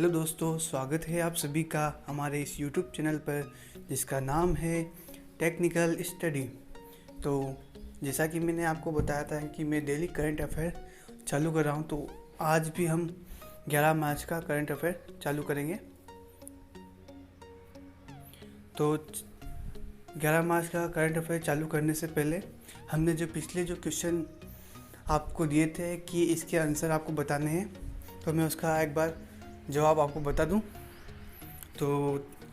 Hello दोस्तों, स्वागत है आप सभी का हमारे इस यूट्यूब चैनल पर जिसका नाम है टेक्निकल स्टडी। तो जैसा कि मैंने आपको बताया था कि मैं डेली करंट अफेयर चालू कर रहा हूं, तो आज भी हम 11 मार्च का करंट अफेयर चालू करेंगे। तो 11 मार्च का करंट अफेयर चालू करने से पहले हमने जो पिछले क्वेश्चन आपको दिए थे कि इसके आंसर आपको बताने हैं, तो मैं उसका एक बार जवाब आपको बता दूं। तो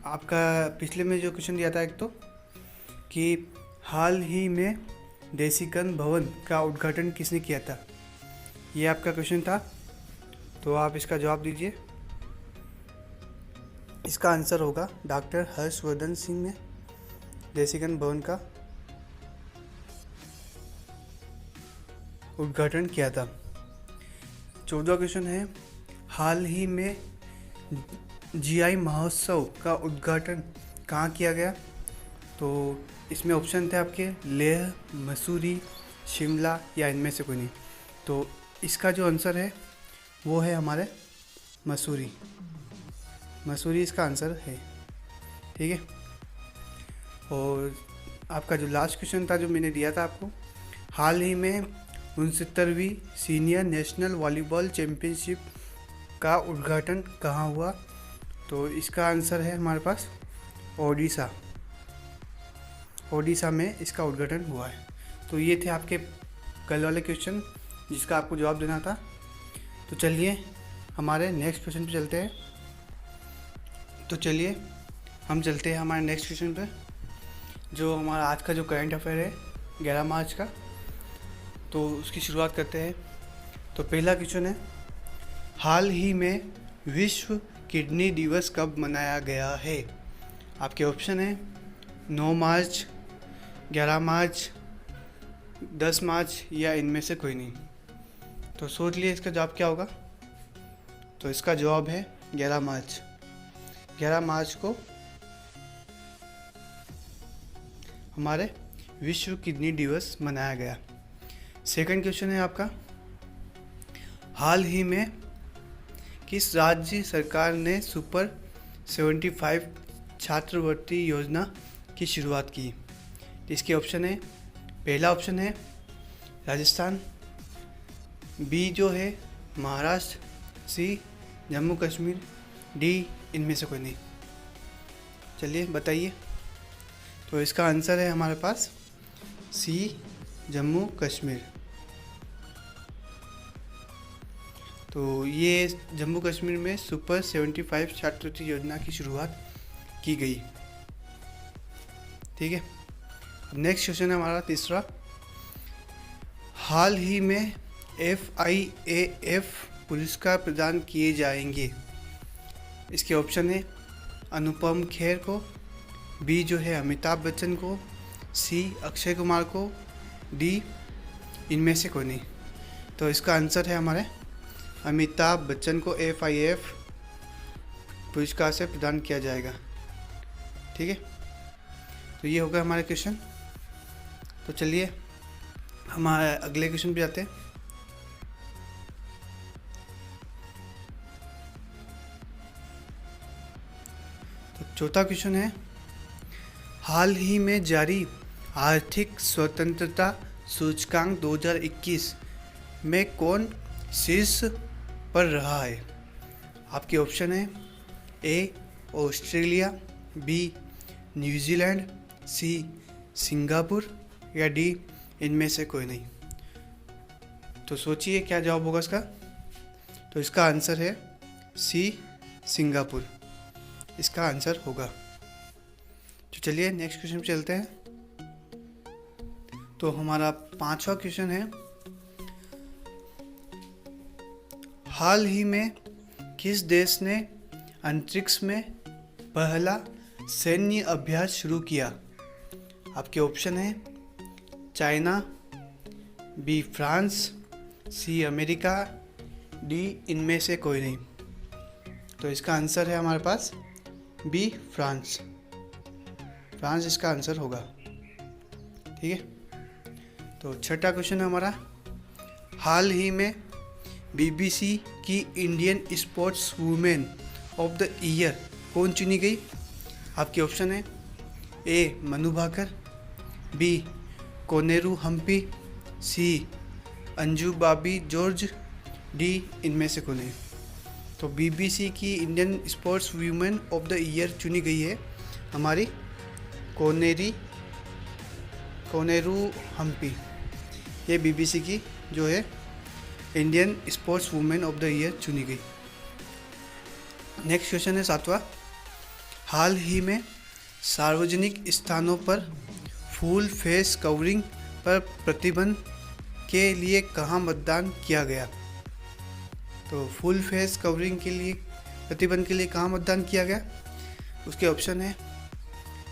आपका पिछले में जो क्वेश्चन दिया था एक, तो कि हाल ही में देसीकन भवन का उद्घाटन किसने किया था, ये आपका क्वेश्चन था। तो आप इसका जवाब दीजिए। इसका आंसर होगा डॉक्टर हर्षवर्धन सिंह ने देसीकन भवन का उद्घाटन किया था। 14वां क्वेश्चन है, हाल ही में जीआई महोत्सव का उद्घाटन कहाँ किया गया। तो इसमें ऑप्शन थे आपके लेह, मसूरी, शिमला या इनमें से कोई नहीं। तो इसका जो आंसर है वो है हमारे मसूरी। मसूरी इसका आंसर है, ठीक है। और आपका जो लास्ट क्वेश्चन था जो मैंने दिया था आपको, हाल ही में 69वीं सीनियर नेशनल वॉलीबॉल चैम्पियनशिप का उद्घाटन कहाँ हुआ। तो इसका आंसर है हमारे पास ओडिशा। ओडिशा में इसका उद्घाटन हुआ है। तो ये थे आपके कल वाले क्वेश्चन जिसका आपको जवाब देना था। तो चलिए हमारे नेक्स्ट क्वेश्चन पे चलते हैं। तो चलिए हम चलते हैं हमारे नेक्स्ट क्वेश्चन पे, जो हमारा आज का जो करंट अफेयर है 11 मार्च का। तो उसकी शुरुआत करते हैं। तो पहला क्वेश्चन है, हाल ही में विश्व किडनी दिवस कब मनाया गया है। आपके ऑप्शन है 9 मार्च, 11 मार्च, 10 मार्च या इनमें से कोई नहीं। तो सोच लिए इसका जवाब क्या होगा। तो इसका जवाब है 11 मार्च। 11 मार्च को हमारे विश्व किडनी दिवस मनाया गया। सेकंड क्वेश्चन है आपका, हाल ही में किस राज्य सरकार ने सुपर 75 छात्रवृत्ति योजना की शुरुआत की। इसके ऑप्शन है, पहला ऑप्शन है राजस्थान, बी जो है महाराष्ट्र, सी जम्मू कश्मीर, डी इनमें से कोई नहीं। चलिए बताइए। तो इसका आंसर है हमारे पास सी जम्मू कश्मीर। तो ये जम्मू कश्मीर में सुपर 75 छात्रवृत्ति योजना की शुरुआत की गई, ठीक है। नेक्स्ट क्वेश्चन है हमारा तीसरा, हाल ही में FIAF पुरस्कार प्रदान किए जाएंगे। इसके ऑप्शन है अनुपम खेर को, बी जो है अमिताभ बच्चन को, सी अक्षय कुमार को, डी इनमें से कोई नहीं। तो इसका आंसर है हमारे अमिताभ बच्चन को FIAF पुरस्कार से प्रदान किया जाएगा, ठीक है। तो ये होगा हमारे क्वेश्चन। तो चलिए हमारे अगले क्वेश्चन पे जाते हैं। तो चौथा क्वेश्चन है, हाल ही में जारी आर्थिक स्वतंत्रता सूचकांक 2021 में कौन शीर्ष पर रहा है। आपके ऑप्शन है A Australia, B New Zealand, C Singapore या डी इनमें से कोई नहीं। तो सोचिए क्या जवाब होगा इसका। तो इसका आंसर है सी सिंगापुर, इसका आंसर होगा। तो चलिए नेक्स्ट क्वेश्चन पे चलते हैं। तो हमारा पांचवा क्वेश्चन है, हाल ही में किस देश ने अंतरिक्ष में पहला सैन्य अभ्यास शुरू किया। आपके ऑप्शन है China, B France, C America, D इनमें से कोई नहीं। तो इसका आंसर है हमारे पास बी फ्रांस। फ्रांस इसका आंसर होगा, ठीक है। तो छठा क्वेश्चन है हमारा, हाल ही में BBC की Indian sports women of the year कौन चुनी गई? आपके ऑप्शन है ए मनु भाकर, बी कोनेरू हम्पी, सी अंजू बाबी जॉर्ज, डी इनमें से कौन है? तो बीबीसी की Indian sports women of the year चुनी गई है हमारी कोनेरू हम्पी। ये बीबीसी की जो है Indian sports women of the year चुनी गई। नेक्स्ट क्वेश्चन है 7वां। हाल ही में सार्वजनिक स्थानों पर फुल फेस कवरिंग पर प्रतिबंध के लिए कहाँ मतदान किया गया? तो फुल फेस कवरिंग के लिए प्रतिबंध के लिए कहाँ मतदान किया गया? उसके ऑप्शन है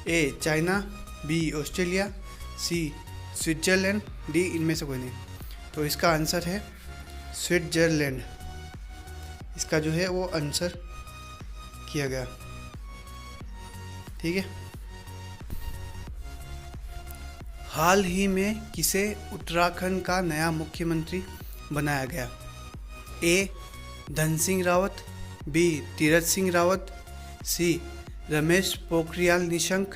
A China, B Australia, C Switzerland, D इनमें से कोई नहीं। तो इसका आंसर है स्विट्जरलैंड। इसका जो है वो आंसर किया गया। ठीक है। हाल ही में किसे उत्तराखंड का नया मुख्यमंत्री बनाया गया? ए धन सिंह रावत, बी तीरथ सिंह रावत, सी रमेश पोखरियाल निशंक,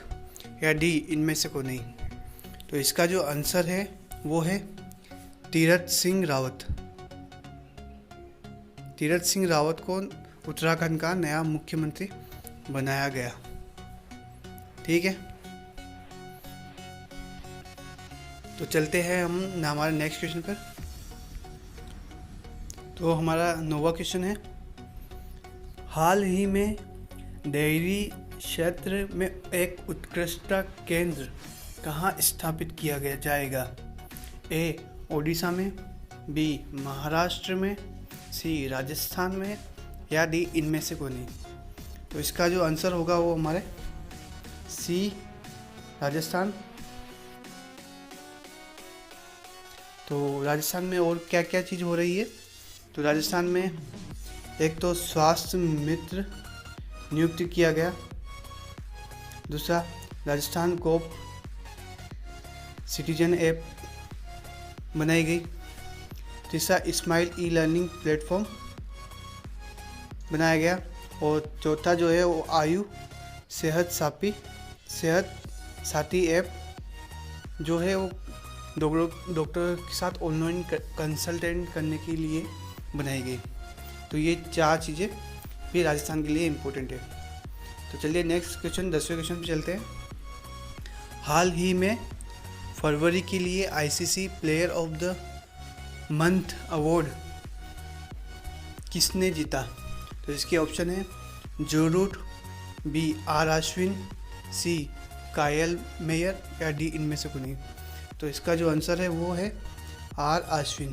या डी इनमें से कोई नहीं। तो इसका जो आंसर है वो है तीरथ सिंह रावत। तीरथ सिंह रावत को उत्तराखंड का नया मुख्यमंत्री बनाया गया। ठीक है। तो चलते हैं हम हमारे नेक्स्ट क्वेश्चन पर। तो हमारा 9वां क्वेश्चन है, हाल ही में डेयरी क्षेत्र में एक उत्कृष्टता केंद्र कहाँ स्थापित किया गया जाएगा? ए ओडिशा में, बी महाराष्ट्र में, सी राजस्थान में, या डी इनमें से कोई नहीं। तो इसका जो आंसर होगा वो हमारे सी राजस्थान। तो राजस्थान में और क्या क्या चीज़ हो रही है? तो राजस्थान में एक तो स्वास्थ्य मित्र नियुक्त किया गया, दूसरा राजस्थान कोप सिटीजन ऐप बनाई गई, तीसरा स्माइल ई लर्निंग प्लेटफॉर्म बनाया गया, और चौथा जो है वो आयु सेहत साथी ऐप जो है वो डॉक्टर के साथ ऑनलाइन कंसल्टेंट करने के लिए बनाई गई। तो ये 4 चीज़ें भी राजस्थान के लिए इम्पोर्टेंट है। तो चलिए नेक्स्ट क्वेश्चन 10वें क्वेश्चन पे चलते हैं। हाल ही में फरवरी के लिए ICC player of the month award किसने जीता? तो इसके ऑप्शन है जो रूट, बी आर अश्विन, सी कायल मेयर, या डी इनमें से कोई नहीं। तो इसका जो आंसर है वो है आर अश्विन।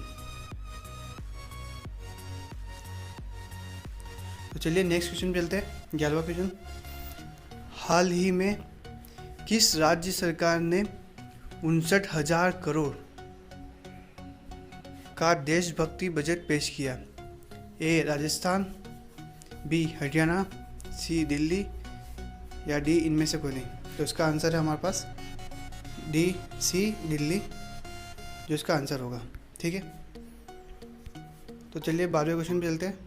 तो चलिए नेक्स्ट क्वेश्चन पे चलते हैं। 11वां क्वेश्चन, हाल ही में किस राज्य सरकार ने 59,000 करोड़ का देशभक्ति बजट पेश किया? ए राजस्थान, बी हरियाणा, सी दिल्ली, या डी इनमें से कोई नहीं। तो इसका आंसर है हमारे पास डी सी दिल्ली, जो इसका आंसर होगा। ठीक है। तो चलिए 12वें क्वेश्चन पे चलते हैं।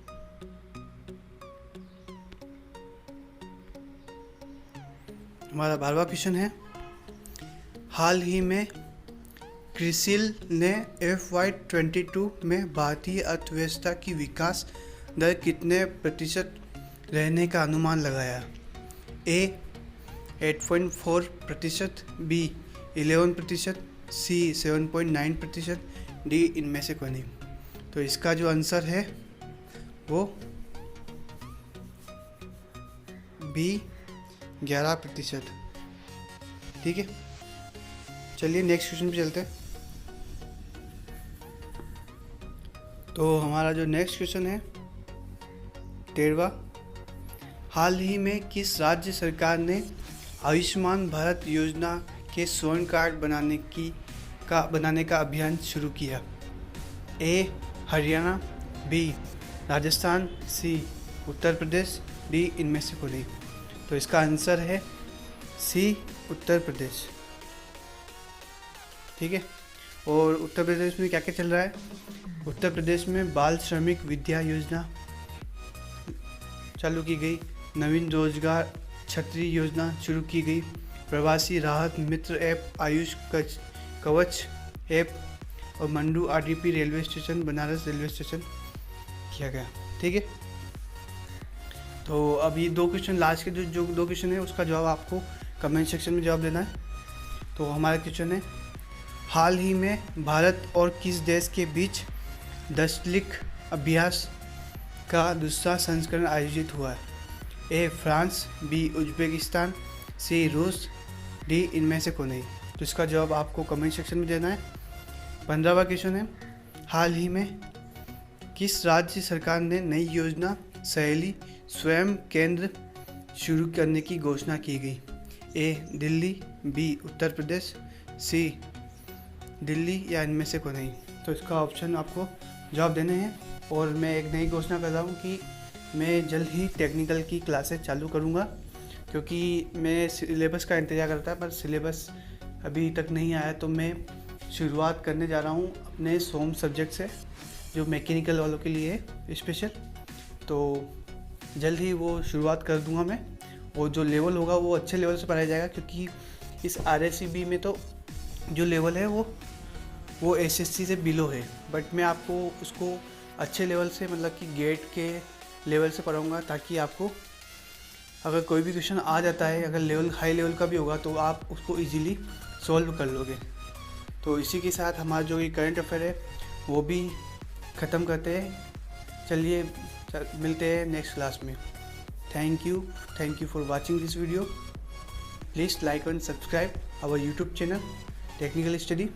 हमारा 12वां क्वेश्चन है, हाल ही में क्रिसिल ने FY22 में भारतीय अर्थव्यवस्था की विकास दर कितने प्रतिशत रहने का अनुमान लगाया? ए 8.4%, बी 11%, सी 7.9%, डी इनमें से कोई नहीं। तो इसका जो आंसर है वो बी 11%। ठीक है। चलिए नेक्स्ट क्वेश्चन पे चलते हैं। तो हमारा जो नेक्स्ट क्वेश्चन है 13वां, हाल ही में किस राज्य सरकार ने आयुष्मान भारत योजना के स्वर्ण कार्ड बनाने का अभियान शुरू किया? ए हरियाणा, बी राजस्थान, सी उत्तर प्रदेश, डी इनमें से कोई नहीं। तो इसका आंसर है सी उत्तर प्रदेश। ठीक है। और उत्तर प्रदेश में क्या क्या चल रहा है? उत्तर प्रदेश में बाल श्रमिक विद्या योजना चालू की गई, नवीन रोजगार छतरी योजना शुरू की गई, प्रवासी राहत मित्र ऐप, आयुष कवच ऐप और mandu RDP railway station, Banaras railway station किया गया। ठीक है, तो अब ये 2 क्वेश्चन लास्ट के जो 2 क्वेश्चन है उसका जवाब आपको कमेंट सेक्शन में जवाब देना है। तो हमारा क्वेश्चन है, हाल ही में भारत और किस देश के बीच दस्तलिख अभ्यास का दूसरा संस्करण आयोजित हुआ है? ए फ्रांस, बी उज्बेकिस्तान, सी रूस, डी इनमें से कोई नहीं। तो इसका जवाब आपको कमेंट सेक्शन में देना है। 15वां क्वेश्चन है, हाल ही में किस राज्य सरकार ने नई योजना सहेली स्वयं केंद्र शुरू करने की घोषणा की गई? ए दिल्ली, बी उत्तर प्रदेश, सी दिल्ली या इनमें से कोई नहीं। तो इसका ऑप्शन आपको जवाब देने हैं। और मैं एक नई घोषणा कर रहा हूँ कि मैं जल्द ही टेक्निकल की क्लासेस चालू करूँगा, क्योंकि मैं सिलेबस का इंतज़ार करता पर सिलेबस अभी तक नहीं आया। तो मैं शुरुआत करने जा रहा हूँ अपने सोम सब्जेक्ट से, जो मैकेनिकल वालों के लिए है स्पेशल। तो जल्द ही वो शुरुआत कर दूंगा मैं, और जो लेवल होगा वो अच्छे लेवल से पढ़ाया जाएगा, क्योंकि इस RSCB में तो जो लेवल है वो SSC से बिलो है। बट मैं आपको उसको अच्छे लेवल से, मतलब कि गेट के लेवल से पढ़ाऊँगा, ताकि आपको अगर कोई भी क्वेश्चन आ जाता है, अगर लेवल हाई लेवल का भी होगा, तो आप उसको इजीली सॉल्व कर लोगे। तो इसी के साथ हमारा जो ये करंट अफेयर है वो भी ख़त्म करते हैं। चलिए मिलते हैं नेक्स्ट क्लास में। Thank you for watching this video. Please like and subscribe our YouTube channel technical study.